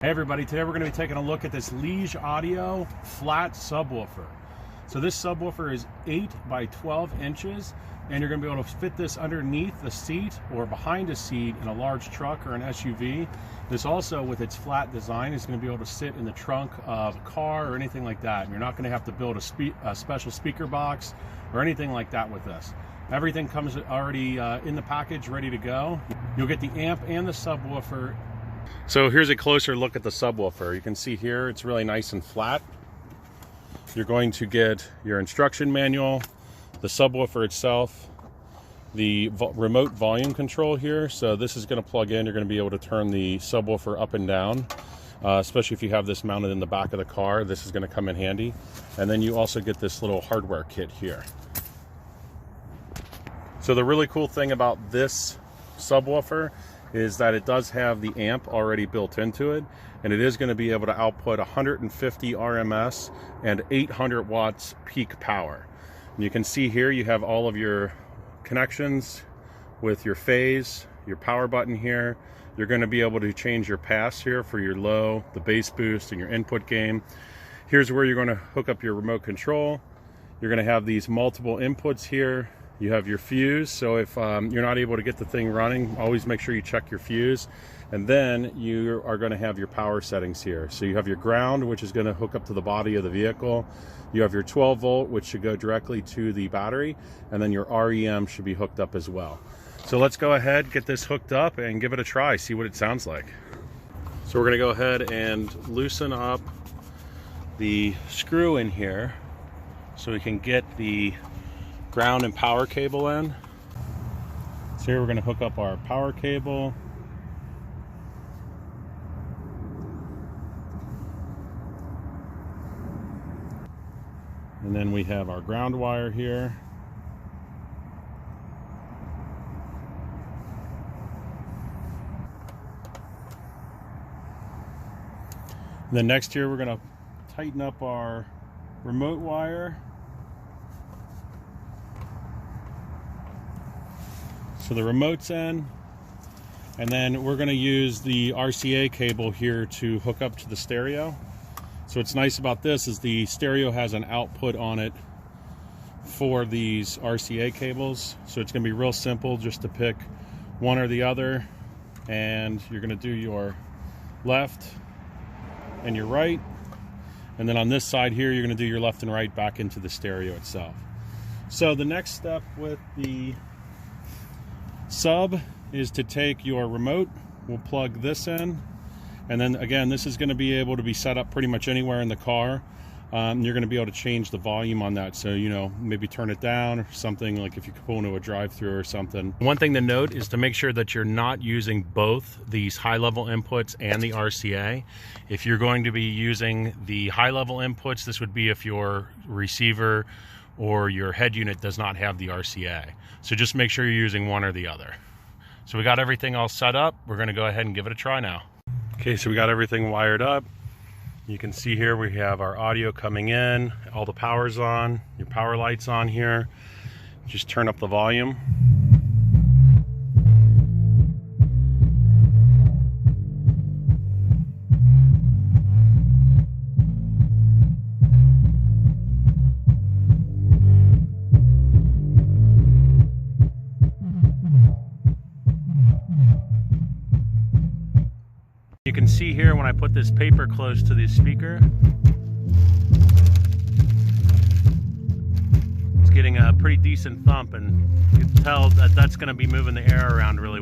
Hey everybody, today we're going to be taking a look at this LEIGESAUDIO flat subwoofer. So this subwoofer is 8 by 12 inches and you're going to be able to fit this underneath the seat or behind a seat in a large truck or an SUV. This also, with its flat design, is going to be able to sit in the trunk of a car or anything like that. And you're not going to have to build a special speaker box or anything like that with this. Everything comes already in the package, ready to go. You'll get the amp and the subwoofer. So here's a closer look at the subwoofer. You can see here it's really nice and flat. You're going to get your instruction manual, the subwoofer itself, the remote volume control here. So this is going to plug in. You're going to be able to turn the subwoofer up and down, especially if you have this mounted in the back of the car. This is going to come in handy. And then you also get this little hardware kit here. So the really cool thing about this subwoofer is that it does have the amp already built into it, and it is going to be able to output 150 RMS and 800 watts peak power. And you can see here you have all of your connections with your phase, your power button here. You're going to be able to change your pass here for your low, the bass boost, and your input gain. Here's where you're going to hook up your remote control. You're going to have these multiple inputs here. You have your fuse, so if you're not able to get the thing running, always make sure you check your fuse. And then you are going to have your power settings here. So you have your ground, which is going to hook up to the body of the vehicle. You have your 12 volt, which should go directly to the battery. And then your REM should be hooked up as well. So let's go ahead, get this hooked up and give it a try, see what it sounds like. So we're going to go ahead and loosen up the screw in here so we can get the ground and power cable in. So here we're going to hook up our power cable. And then we have our ground wire here. And then next here we're going to tighten up our remote wire. So the remote's in, and then we're going to use the RCA cable here to hook up to the stereo. So what's nice about this is the stereo has an output on it for these RCA cables. So it's going to be real simple just to pick one or the other, and you're going to do your left and your right. And then on this side here, you're going to do your left and right back into the stereo itself. So the next step with the sub is to take your remote. We'll plug this in, and then again, this is going to be able to be set up pretty much anywhere in the car. You're going to be able to change the volume on that, so you know, maybe turn it down or something, like if you pull into a drive-through or something. One thing to note is to make sure that you're not using both these high-level inputs and the RCA. If you're going to be using the high-level inputs, this would be if your receiver or your head unit does not have the RCA. So just make sure you're using one or the other. So we got everything all set up. We're going to go ahead and give it a try now. Okay, so we got everything wired up. You can see here we have our audio coming in, all the power's on, your power light's on here. Just turn up the volume. You can see here when I put this paper close to the speaker, it's getting a pretty decent thump, and you can tell that that's going to be moving the air around really